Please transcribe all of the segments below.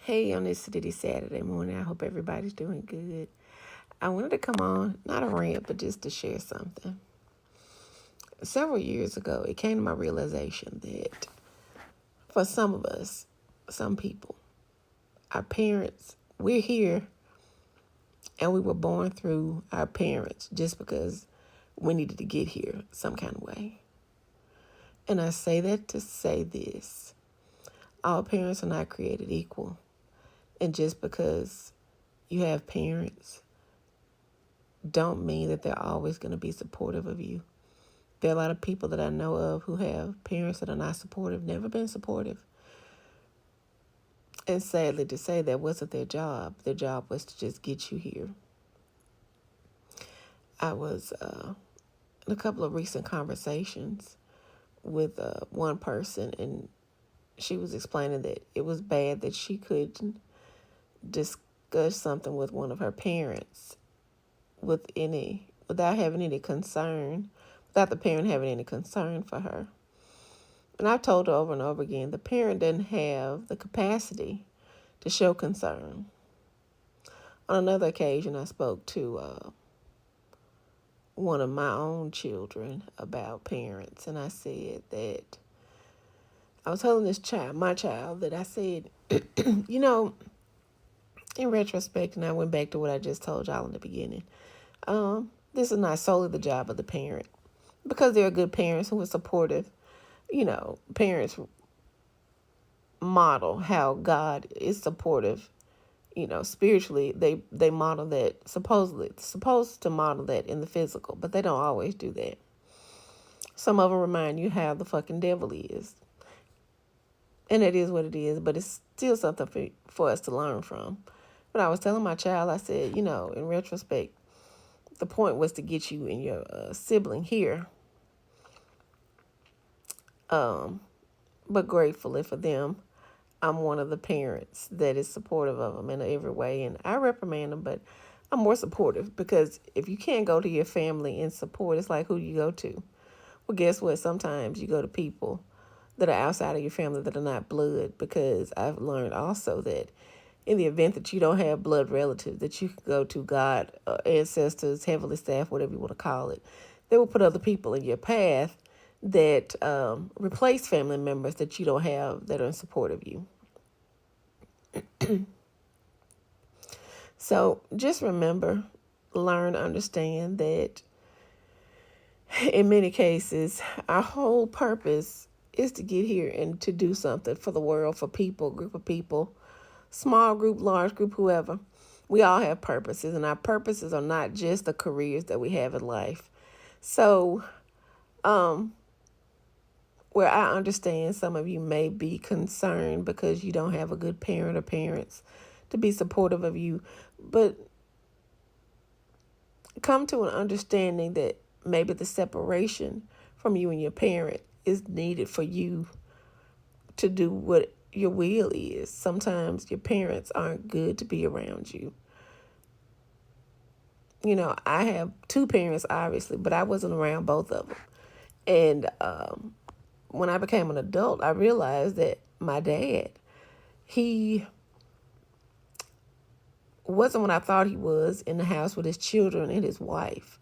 Hey, on this City Saturday morning, I hope everybody's doing good. I wanted to come on, not a rant, but just to share something. Several years ago, it came to my realization that for some of us, some people, our parents, we're here and we were born through our parents just because we needed to get here some kind of way. And I say that to say this: all parents are not created equal. And just because you have parents don't mean that they're always going to be supportive of you. There are a lot of people that I know of who have parents that are not supportive, never been supportive. And sadly to say, that wasn't their job. Their job was to just get you here. I was in a couple of recent conversations with one person, and she was explaining that it was bad that she couldn't discuss something with one of her parents without having any concern, without the parent having any concern for her. And I've told her over and over again, the parent doesn't have the capacity to show concern. On another occasion, I spoke to one of my own children about parents, and I said that I was telling my child, that I said, you know, in retrospect, and I went back to what I just told y'all in the beginning, this is not solely the job of the parent, because there are good parents who are supportive. Parents model how God is supportive. Spiritually, they model that, supposed to model that in the physical, but they don't always do that. Some of them remind you how the fucking devil is, and it is what it is. But it's still something for us to learn from. But I was telling my child, I said, in retrospect, the point was to get you and your sibling here. But gratefully for them, I'm one of the parents that is supportive of them in every way. And I reprimand them, but I'm more supportive, because if you can't go to your family in support, it's like, who do you go to? Well, guess what? Sometimes you go to people that are outside of your family that are not blood, because I've learned also that in the event that you don't have blood relatives that you can go to, God, ancestors, heavenly staff, whatever you want to call it, they will put other people in your path that replace family members that you don't have that are in support of you. So just remember, learn, understand that in many cases, our whole purpose is to get here and to do something for the world, for people, group of people, small group, large group, whoever. We all have purposes, and our purposes are not just the careers that we have in life. So, where I understand some of you may be concerned because you don't have a good parent or parents to be supportive of you, but come to an understanding that maybe the separation from you and your parent is needed for you to do what your will is. Sometimes your parents aren't good to be around you. I have two parents, obviously, but I wasn't around both of them. And when I became an adult, I realized that my dad, he wasn't what I thought he was in the house with his children and his wife.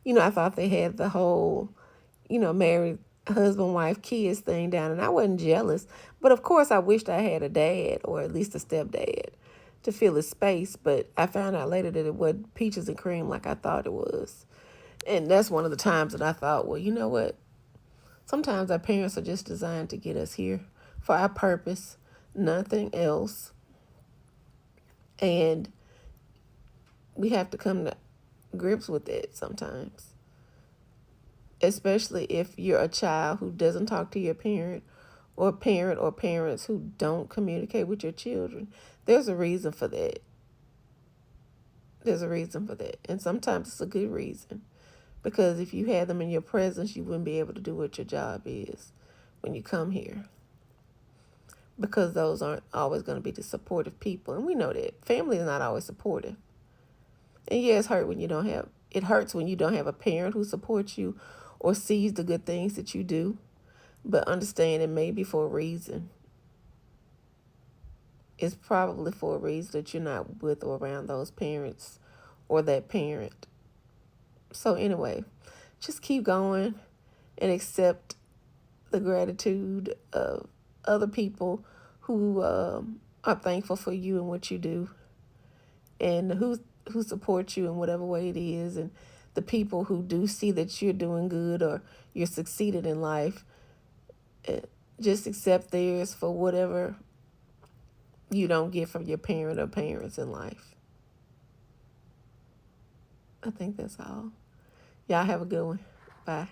I thought they had the whole, married husband, wife, kids thing down, and I wasn't jealous. But of course, I wished I had a dad, or at least a stepdad, to fill his space. But I found out later that it wasn't peaches and cream like I thought it was. And that's one of the times that I thought, well, you know what? Sometimes our parents are just designed to get us here for our purpose, nothing else. And we have to come to grips with it sometimes. Especially if you're a child who doesn't talk to your parent, or a parent or parents who don't communicate with your children. There's a reason for that. There's a reason for that. And sometimes it's a good reason. Because if you had them in your presence, you wouldn't be able to do what your job is when you come here. Because those aren't always going to be the supportive people. And we know that. Family is not always supportive. And yeah, it hurts when you don't have a parent who supports you or sees the good things that you do. But understand it may be for a reason. it's probably for a reason that you're not with or around those parents or that parent. So, anyway, just keep going and accept the gratitude of other people who are thankful for you and what you do, and who support you in whatever way it is, and the people who do see that you're doing good or you're succeeded in life. eh, just accept theirs for whatever you don't get from your parent or parents in life. I think that's all. Y'all have a good one. Bye.